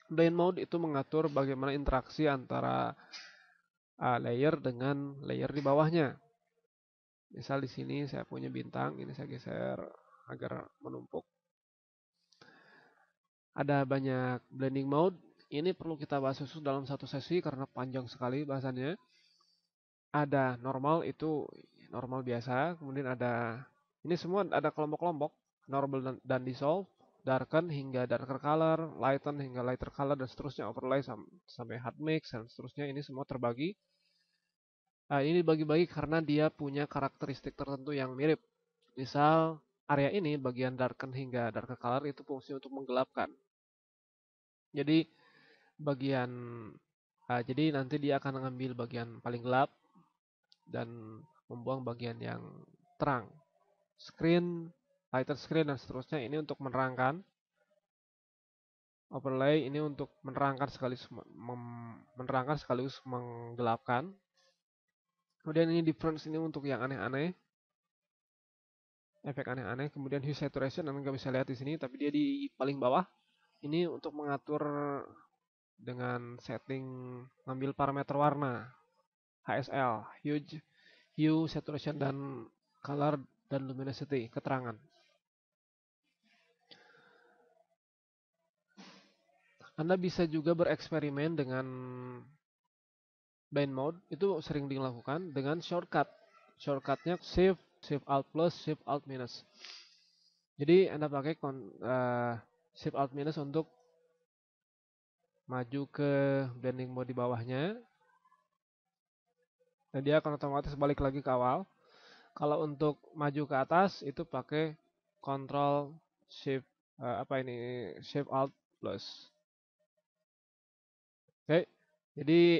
Blend mode itu mengatur bagaimana interaksi antara layer dengan layer di bawahnya. Misal di sini saya punya bintang, ini saya geser agar menumpuk. Ada banyak blending mode. Ini perlu kita bahas khusus dalam satu sesi karena panjang sekali bahasannya. Ada normal, itu normal biasa, kemudian ada ini semua ada kelompok-kelompok, normal dan dissolve, darken hingga darker color, lighten hingga lighter color, dan seterusnya, overlay sampai hard mix dan seterusnya. Ini semua terbagi. Ini dibagi-bagi karena dia punya karakteristik tertentu yang mirip. Misal area ini bagian darken hingga darker color itu fungsi untuk menggelapkan. Jadi bagian jadi nanti dia akan mengambil bagian paling gelap dan membuang bagian yang terang. Screen, lighter screen dan seterusnya ini untuk menerangkan. Overlay ini untuk menerangkan sekaligus menggelapkan. Kemudian ini difference ini untuk yang aneh-aneh, efek aneh-aneh. Kemudian hue saturation, Anda nggak bisa lihat di sini, tapi dia di paling bawah. Ini untuk mengatur dengan setting ngambil parameter warna, HSL, hue, saturation, dan color, dan luminosity, keterangan. Anda bisa juga bereksperimen dengan blend mode, itu sering dilakukan dengan shortcut. Shortcutnya Shift Alt plus, Shift Alt minus. Jadi Anda pakai Shift Alt minus untuk maju ke blending mode di bawahnya, dan dia akan otomatis balik lagi ke awal. Kalau untuk maju ke atas itu pakai Control Shift Shift Alt plus. Oke. Jadi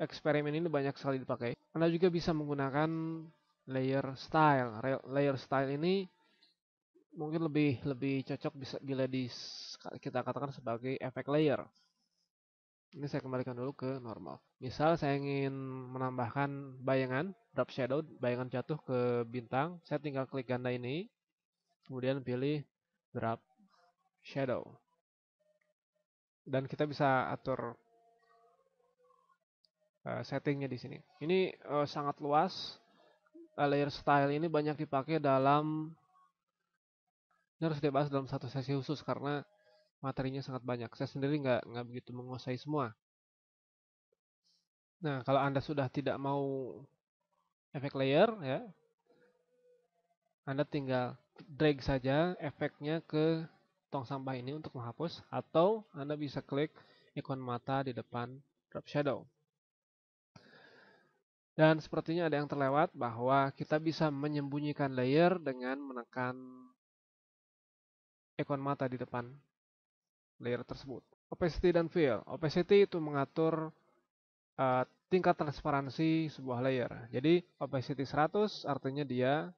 eksperimen ini banyak sekali dipakai. Anda juga bisa menggunakan layer style. Layer style ini mungkin lebih cocok bila kita katakan sebagai efek layer. Ini saya kembalikan dulu ke normal. Misal saya ingin menambahkan bayangan, drop shadow, bayangan jatuh ke bintang. Saya tinggal klik ganda ini, kemudian pilih drop shadow. Dan kita bisa atur settingnya di sini. Ini sangat luas. Layer style ini banyak dipakai ini harus dibahas dalam satu sesi khusus karena materinya sangat banyak. Saya sendiri nggak begitu menguasai semua. Nah, kalau Anda sudah tidak mau efek layer, ya, Anda tinggal drag saja efeknya ke tong sampah ini untuk menghapus, atau Anda bisa klik ikon mata di depan drop shadow. Dan sepertinya ada yang terlewat bahwa kita bisa menyembunyikan layer dengan menekan ikon mata di depan layer tersebut. Opacity dan fill. Opacity itu mengatur tingkat transparansi sebuah layer. Jadi opacity 100 artinya dia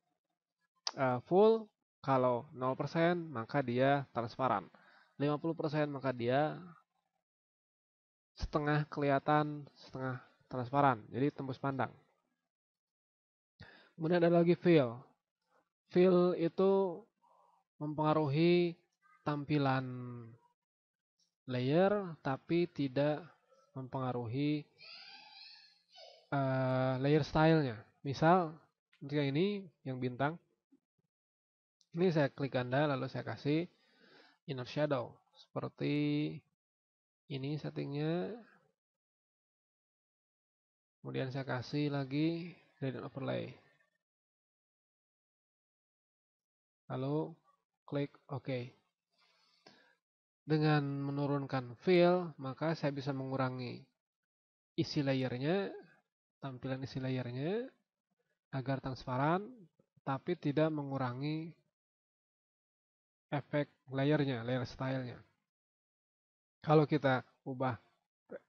full. Kalau 0% maka dia transparan. 50% maka dia setengah kelihatan, setengah transparan. Jadi tembus pandang. Kemudian ada lagi fill. Fill itu mempengaruhi tampilan layer tapi tidak mempengaruhi layer stylenya. Misal untuk yang ini, yang bintang, ini saya klik ganda lalu saya kasih inner shadow seperti ini settingnya. Kemudian saya kasih lagi gradient overlay. Lalu klik OK. Dengan menurunkan fill, maka saya bisa mengurangi isi layernya, tampilan isi layernya agar transparan, tapi tidak mengurangi efek layernya, layer stylenya. Kalau kita ubah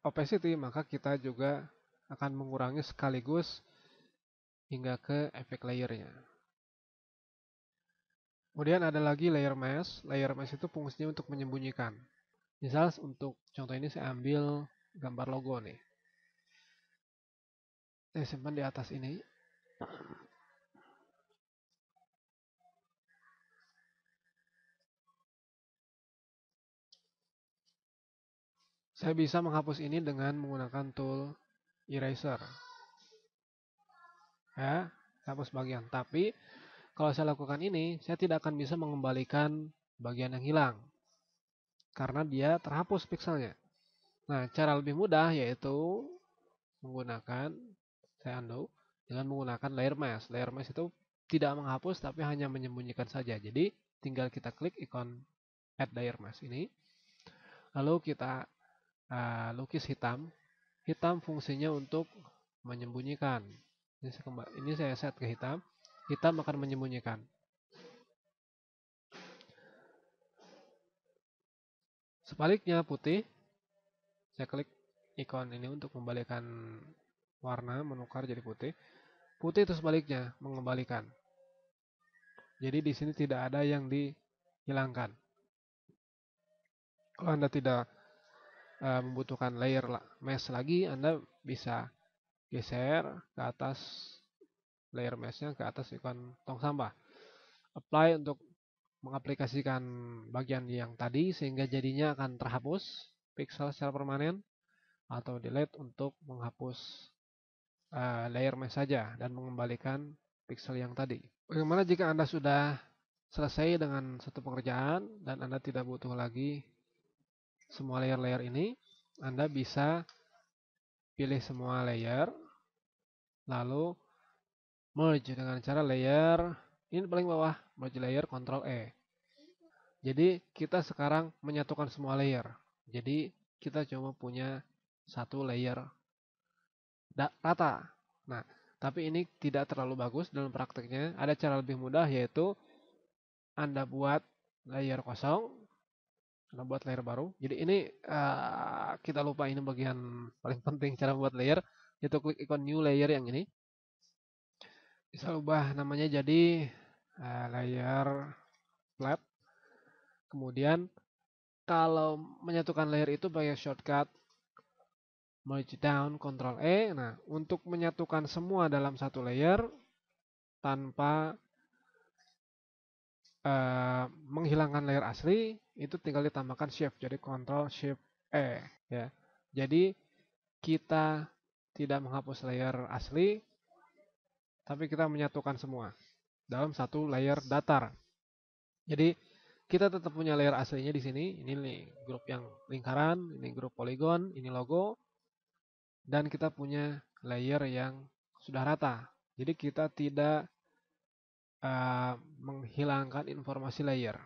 opacity, maka kita juga akan mengurangi sekaligus hingga ke efek layernya. Kemudian ada lagi layer mask. Layer mask itu fungsinya untuk menyembunyikan. Misal untuk contoh ini saya ambil gambar logo nih. Saya simpan di atas ini. Saya bisa menghapus ini dengan menggunakan tool eraser. Ya, hapus bagian. Tapi kalau saya lakukan ini, saya tidak akan bisa mengembalikan bagian yang hilang karena dia terhapus pixelnya. Nah, cara lebih mudah yaitu menggunakan, saya undo, dengan menggunakan layer mask. Layer mask itu tidak menghapus tapi hanya menyembunyikan saja. Jadi tinggal kita klik ikon add layer mask ini, lalu kita lukis hitam. Hitam fungsinya untuk menyembunyikan. Ini saya set ke hitam. Hitam akan menyembunyikan. Sebaliknya putih, saya klik ikon ini untuk membalikan warna, menukar jadi putih. Putih itu sebaliknya, mengembalikan. Jadi di sini tidak ada yang dihilangkan. Kalau Anda tidak membutuhkan layer mesh lagi, Anda bisa geser ke atas layer meshnya, ke atas ikon tong sampah. Apply untuk mengaplikasikan bagian yang tadi sehingga jadinya akan terhapus pixel secara permanen, atau delete untuk menghapus layer mesh saja dan mengembalikan pixel yang tadi. Bagaimana jika Anda sudah selesai dengan satu pekerjaan dan Anda tidak butuh lagi semua layer-layer ini? Anda bisa pilih semua layer, lalu merge dengan cara layer, ini paling bawah, merge layer, Ctrl E. Jadi kita sekarang menyatukan semua layer. Jadi kita cuma punya satu layer rata. Nah, tapi ini tidak terlalu bagus dalam prakteknya. Ada cara lebih mudah yaitu Anda buat layer kosong, Anda buat layer baru. Jadi ini kita lupa, ini bagian paling penting cara buat layer, yaitu klik ikon new layer yang ini. Bisa ubah namanya jadi layer flat. Kemudian kalau menyatukan layer itu pakai shortcut merge down Ctrl E. Nah, untuk menyatukan semua dalam satu layer tanpa menghilangkan layer asli, itu tinggal ditambahkan shift, jadi Ctrl Shift E ya. Jadi kita tidak menghapus layer asli, tapi kita menyatukan semua dalam satu layer datar. Jadi kita tetap punya layer aslinya di sini. Ini nih grup yang lingkaran, ini grup poligon, ini logo, dan kita punya layer yang sudah rata. Jadi kita tidak menghilangkan informasi layer.